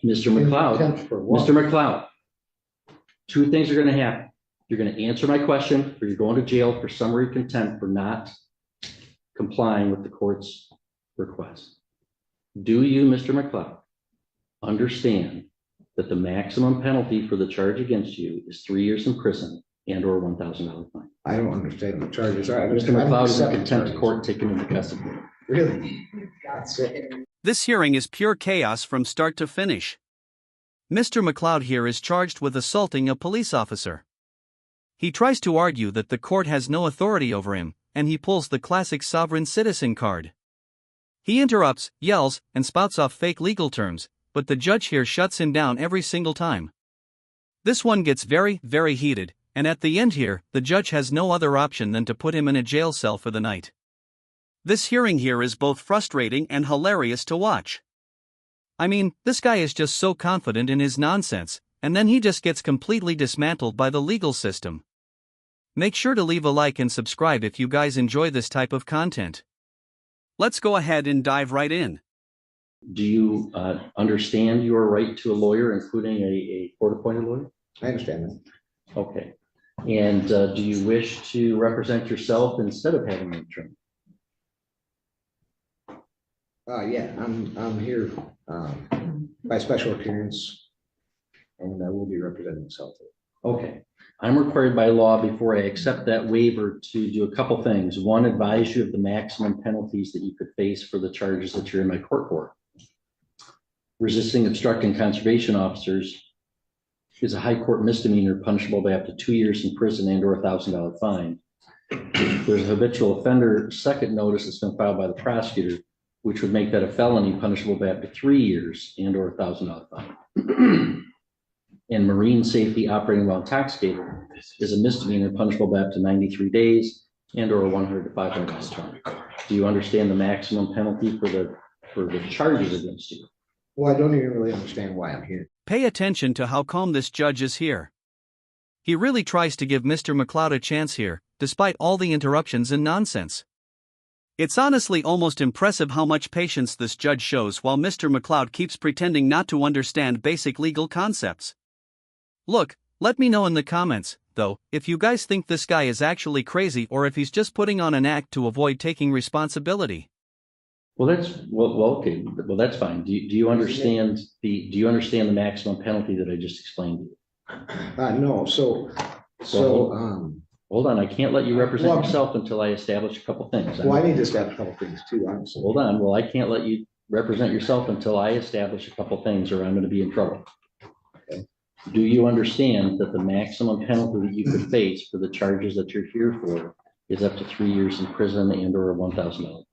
Mr. McLoud, Contempt for what? Mr. McLoud, two things are going to happen. You're going to answer my question, or you're going to jail for summary contempt for not complying with the court's request. Do you, Mr. McLeod, understand that the maximum penalty for the charge against you is 3 years in prison and or $1,000 fine? I don't understand the charges. Mr. McLeod is in contempt of court taken into custody. Really? This hearing is pure chaos from start to finish. Mr. McLoud here is charged with assaulting a police officer. He tries to argue that the court has no authority over him, and he pulls the classic sovereign citizen card. He interrupts, yells, and spouts off fake legal terms, but the judge here shuts him down every single time. This one gets very, very heated, and at the end here, the judge has no other option than to put him in a jail cell for the night. This hearing here is both frustrating and hilarious to watch. I mean, this guy is just so confident in his nonsense, and then he just gets completely dismantled by the legal system. Make sure to leave a like and subscribe if you guys enjoy this type of content. Let's go ahead and dive right in. Do you understand your right to a lawyer, including a court-appointed lawyer? I understand that. Okay. And do you wish to represent yourself instead of having an attorney? Yeah, I'm here by special appearance, and I will be representing myself. Okay. I'm required by law before I accept that waiver to do a couple things. One, advise you of the maximum penalties that you could face for the charges that you're in my court for. Resisting, obstructing conservation officers is a high court misdemeanor punishable by up to 2 years in prison and or $1,000 fine. There's a habitual offender second notice that's been filed by the prosecutor, which would make that a felony punishable by up to 3 years and or $1,000 fine. And marine safety operating while intoxicated is a misdemeanor punishable by up to 93 days and or a $100 to $500 fine. Do you understand the maximum penalty for the charges against you? Well, I don't even really understand why I'm here. Pay attention to how calm this judge is here. He really tries to give Mr. McLoud a chance here, despite all the interruptions and nonsense. It's honestly almost impressive how much patience this judge shows while Mr. McLoud keeps pretending not to understand basic legal concepts. Look, let me know in the comments, though, if you guys think this guy is actually crazy or if he's just putting on an act to avoid taking responsibility. Well, okay. Well, that's fine. Do you understand the maximum penalty that I just explained to you? No. Hold on. I can't let you represent yourself until I establish a couple things. Well, I need to establish a couple things too, honestly. Hold on. Well, I can't let you represent yourself until I establish a couple things, or I'm going to be in trouble. Okay. Do you understand that the maximum penalty that you could face for the charges that you're here for is up to 3 years in prison and or a $1,000 fine?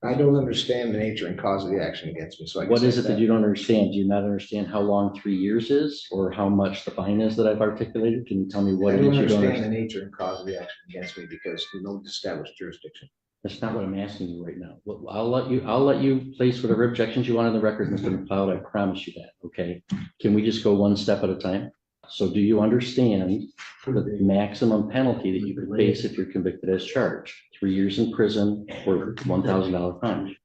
I don't understand the nature and cause of the action against me. So what is it that you don't understand? Do you not understand how long 3 years is, or how much the fine is that I've articulated? Can you tell me what it is you don't understand? The nature and cause of the action against me because there's no established jurisdiction. That's not what I'm asking you right now. Well, I'll let you place whatever objections you want on the record, Mr. McLeod. I promise you that. Okay. Can we just go one step at a time? So do you understand the maximum penalty that you could face if you're convicted as charged? 3 years in prison or $1,000 fine?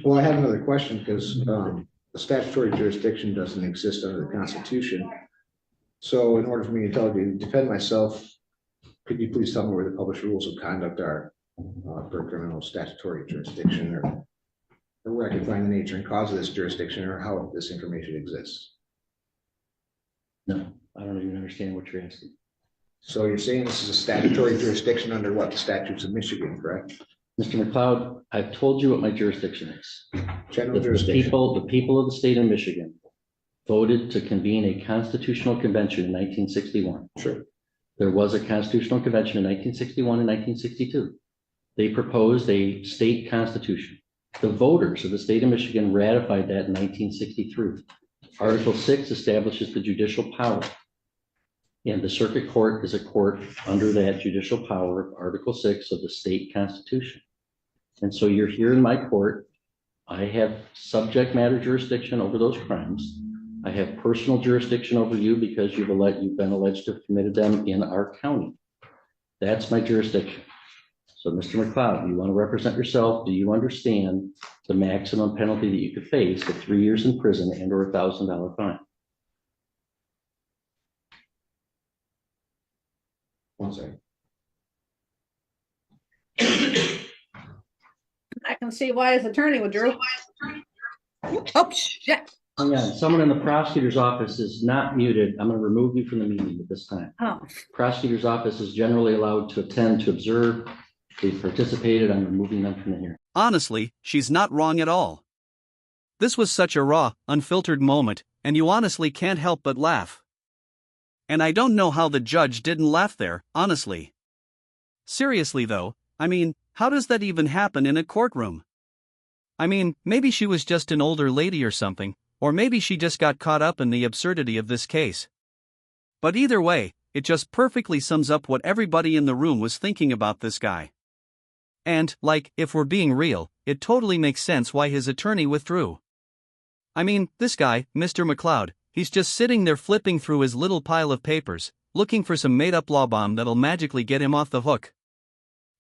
Well, I have another question because the statutory jurisdiction doesn't exist under the Constitution. So in order for me to defend myself, could you please tell me where the published rules of conduct are for criminal statutory jurisdiction, or where I can find the nature and cause of this jurisdiction, or how this information exists? No, I don't even understand what you're asking. So you're saying this is a statutory jurisdiction under what? The statutes of Michigan, correct? Mr. McLeod, I've told you what my jurisdiction is. General jurisdiction. The people of the state of Michigan voted to convene a constitutional convention in 1961. Sure. There was a constitutional convention in 1961 and 1962. They proposed a state constitution. The voters of the state of Michigan ratified that in 1963. Article 6 establishes the judicial power. And the circuit court is a court under that judicial power of Article 6 of the state constitution. And so you're here in my court. I have subject matter jurisdiction over those crimes. I have personal jurisdiction over you because you've been alleged to have committed them in our county. That's my jurisdiction. So, Mr. McLeod, you want to represent yourself? Do you understand the maximum penalty that you could face of 3 years in prison and or $1,000 fine? One second. I can see why his attorney withdrew. Oh, shit. Hang on, someone in the prosecutor's office is not muted. I'm going to remove you from the meeting at this time. Oh, Prosecutor's office is generally allowed to attend to observe. They've participated. I'm removing them from the hearing. Honestly, she's not wrong at all. This was such a raw, unfiltered moment, and you honestly can't help but laugh. And I don't know how the judge didn't laugh there, honestly. Seriously though, I mean, how does that even happen in a courtroom? I mean, maybe she was just an older lady or something, or maybe she just got caught up in the absurdity of this case. But either way, it just perfectly sums up what everybody in the room was thinking about this guy. And, like, if we're being real, it totally makes sense why his attorney withdrew. I mean, this guy, Mr. McLoud, he's just sitting there flipping through his little pile of papers, looking for some made-up law bomb that'll magically get him off the hook.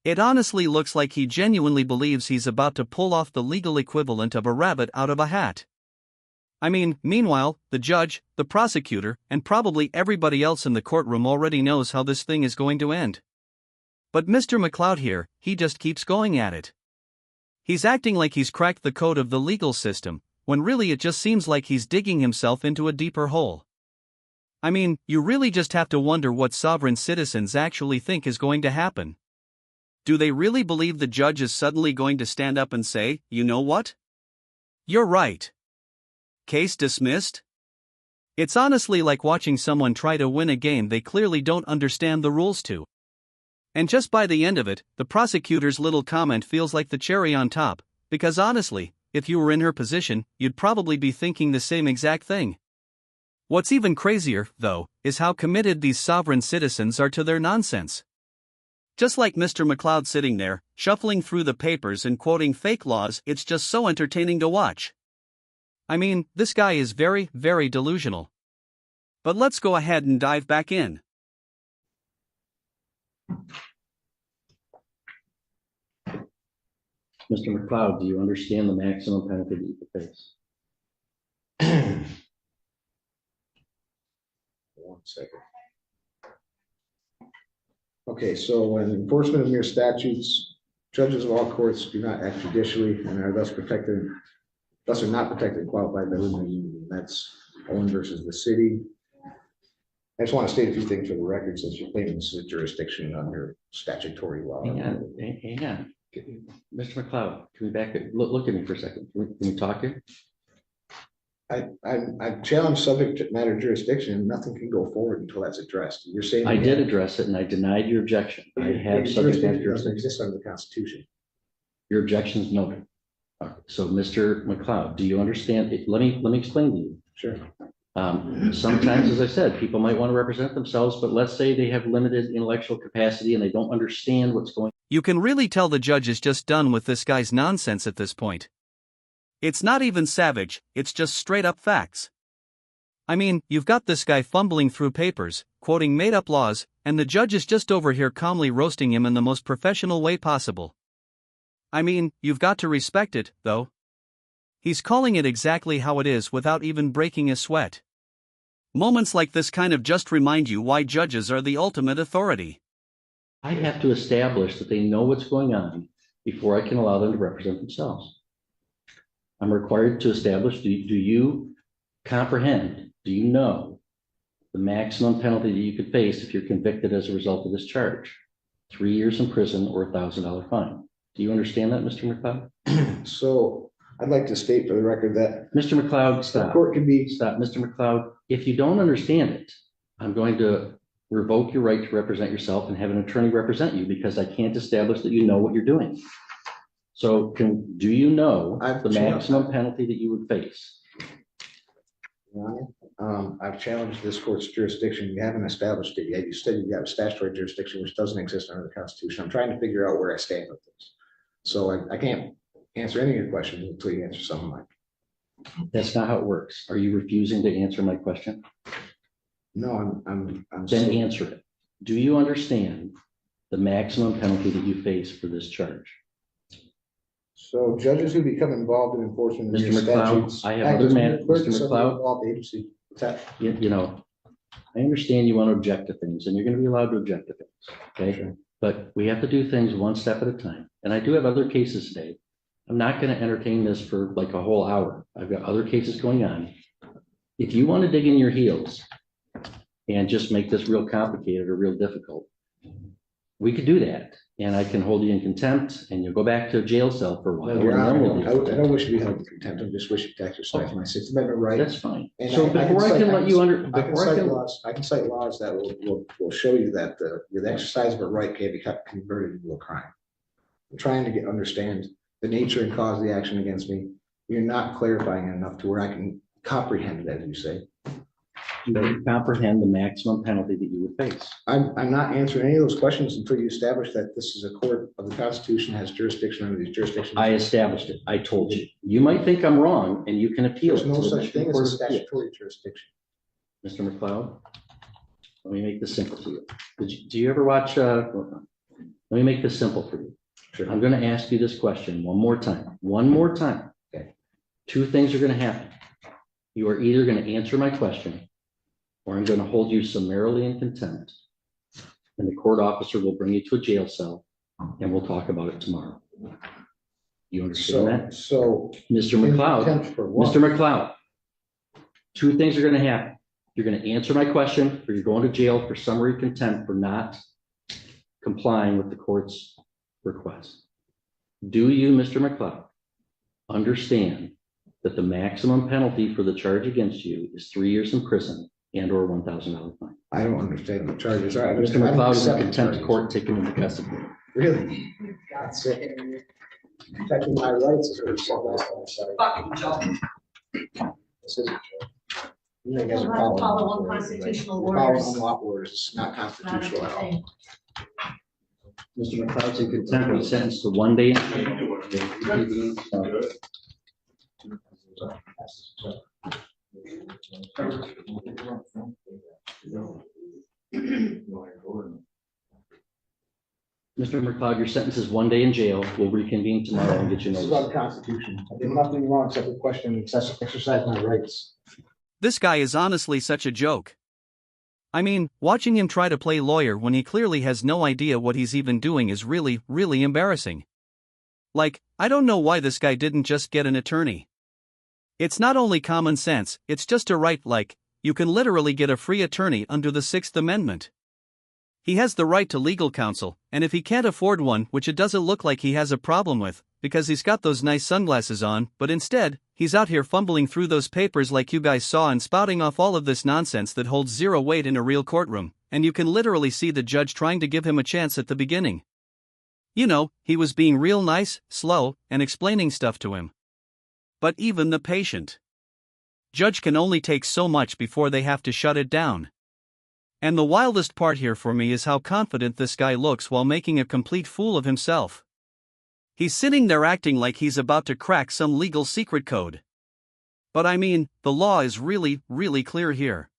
It honestly looks like he genuinely believes he's about to pull off the legal equivalent of a rabbit out of a hat. I mean, meanwhile, the judge, the prosecutor, and probably everybody else in the courtroom already knows how this thing is going to end. But Mr. McLoud here, he just keeps going at it. He's acting like he's cracked the code of the legal system, when really it just seems like he's digging himself into a deeper hole. I mean, you really just have to wonder what sovereign citizens actually think is going to happen. Do they really believe the judge is suddenly going to stand up and say, you know what? You're right. Case dismissed? It's honestly like watching someone try to win a game they clearly don't understand the rules to. And just by the end of it, the prosecutor's little comment feels like the cherry on top, because honestly, if you were in her position, you'd probably be thinking the same exact thing. What's even crazier, though, is how committed these sovereign citizens are to their nonsense. Just like Mr. McLoud sitting there, shuffling through the papers and quoting fake laws, it's just so entertaining to watch. I mean, this guy is very, very delusional. But let's go ahead and dive back in. Mr. McLeod, do you understand the maximum penalty that you could face? 1 second. Okay, so when enforcement of mere statutes, judges of all courts do not act judicially and are thus are not protected and qualified by limited immunity. That's Owen versus the city. I just want to state a few things for the record since you're claiming this is a jurisdiction under statutory law. Hang on. Mr. McLeod, can we back it? Look at me for a second. Can we talk here? I challenge subject matter jurisdiction and nothing can go forward until that's addressed. You're saying I did address it and I denied your objection. I have subject matter jurisdiction. Doesn't exist under the Constitution. Your objection is noted. So, Mr. McLeod, do you understand? Let me explain to you. Sure. Sometimes, as I said, people might want to represent themselves, but let's say they have limited intellectual capacity and they don't understand what's going on. You can really tell the judge is just done with this guy's nonsense at this point. It's not even savage, it's just straight up facts. I mean, you've got this guy fumbling through papers, quoting made-up laws, and the judge is just over here calmly roasting him in the most professional way possible. I mean, you've got to respect it, though. He's calling it exactly how it is without even breaking a sweat. Moments like this kind of just remind you why judges are the ultimate authority. I have to establish that they know what's going on before I can allow them to represent themselves. I'm required to establish, do you comprehend, do you know the maximum penalty that you could face if you're convicted as a result of this charge? 3 years in prison or $1,000 fine. Do you understand that, Mr. McLeod? So I'd like to state for the record that Mr. McLeod, stop. the court can be. Stop, Mr. McLeod. If you don't understand it, I'm going to revoke your right to represent yourself and have an attorney represent you because I can't establish that you know what you're doing. So do you know the maximum penalty that you would face? Your Honor, I've challenged this court's jurisdiction. You haven't established it yet. You said you have a statutory jurisdiction which doesn't exist under the Constitution. I'm trying to figure out where I stand with this. So I can't answer any of your questions until you answer some of mine. That's not how it works. Are you refusing to answer my question? No, I'm Then answer it. Do you understand the maximum penalty that you face for this charge. So judges who become involved in enforcement of Mr. your McLoud, statutes. I have act other as man- clerk Mr. of some McLeod. involved agency. What's that? You know, I understand you want to object to things, and you're going to be allowed to object to things, okay? Sure. But we have to do things one step at a time. And I do have other cases today. I'm not going to entertain this for like a whole hour. I've got other cases going on. If you want to dig in your heels and just make this real complicated or real difficult, we could do that. And I can hold you in contempt and you'll go back to a jail cell for a while. No, Your and then Honor, we'll do I don't wish to be held in contempt. I just wish to exercise my Sixth Amendment right. That's fine. And So before I can let you under, I can before I cite can, laws, I can cite laws that will show you that the exercise of a right can be converted into a crime. I'm trying to understand the nature and cause of the action against me. You're not clarifying it enough to where I can comprehend it, as you say. you don't comprehend the maximum penalty that you would face. I'm not answering any of those questions until you establish that this is a court of the Constitution, has jurisdiction under these jurisdictions. I established it. I told you. You might think I'm wrong and you can appeal. There's it no to the such Michigan thing as Court a of Appeals. statutory jurisdiction. Mr. McLeod, let me make this simple to you. Do you ever watch, let me make this simple for you. Sure. I'm going to ask you this question one more time. Okay. Two things are going to happen. You are either going to answer my question or I'm going to hold you summarily in contempt. And the court officer will bring you to a jail cell and we'll talk about it tomorrow. You understand that? So. Mr. in McLeod, contempt for what? Mr. McLeod, two things are going to happen. You're going to answer my question or you're going to jail for summary contempt for not complying with the court's request. Do you, Mr. McLeod, understand that the maximum penalty for the charge against you is 3 years in prison and or $1,000 fine? I don't understand the charges. Mr. McLeod is in contempt of court taken into custody. Really? That's it. Protecting my rights is what so last time I said. Fucking Joe. This isn't true. You guys are We'll have to follow unconstitutional You're following orders. unlawful orders. It's not Not a constitutional at good all. thing. Mr. McLeod's in contempt. He's sentenced to 1 day. Mr. McLeod, your sentence is 1 day in jail. We'll reconvene tomorrow and get you This is about notice. the Constitution. I did nothing wrong except to question and exercise my rights. This guy is honestly such a joke. I mean, watching him try to play lawyer when he clearly has no idea what he's even doing is really, really embarrassing. Like, I don't know why this guy didn't just get an attorney. It's not only common sense, it's just a right, like, you can literally get a free attorney under the Sixth Amendment. He has the right to legal counsel, and if he can't afford one, which it doesn't look like he has a problem with, because he's got those nice sunglasses on, but instead, he's out here fumbling through those papers like you guys saw and spouting off all of this nonsense that holds zero weight in a real courtroom, and you can literally see the judge trying to give him a chance at the beginning. You know, he was being real nice, slow, and explaining stuff to him. But even the patient judge can only take so much before they have to shut it down. And the wildest part here for me is how confident this guy looks while making a complete fool of himself. He's sitting there acting like he's about to crack some legal secret code. But I mean, the law is really, really clear here.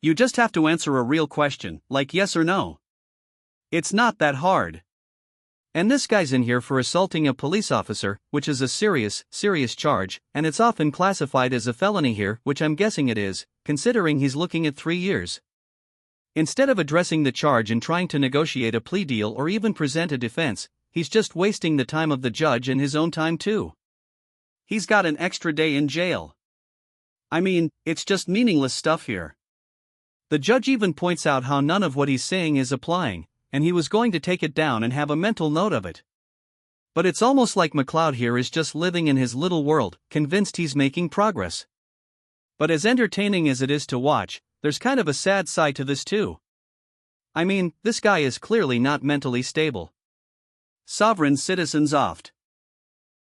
You just have to answer a real question, like yes or no. It's not that hard. And this guy's in here for assaulting a police officer, which is a serious, serious charge, and it's often classified as a felony here, which I'm guessing it is, considering he's looking at 3 years. Instead of addressing the charge and trying to negotiate a plea deal or even present a defense, he's just wasting the time of the judge and his own time too. He's got an extra day in jail. I mean, it's just meaningless stuff here. The judge even points out how none of what he's saying is applying, and he was going to take it down and have a mental note of it. But it's almost like McLoud here is just living in his little world, convinced he's making progress. But as entertaining as it is to watch, there's kind of a sad side to this too. I mean, this guy is clearly not mentally stable. Sovereign citizens oft.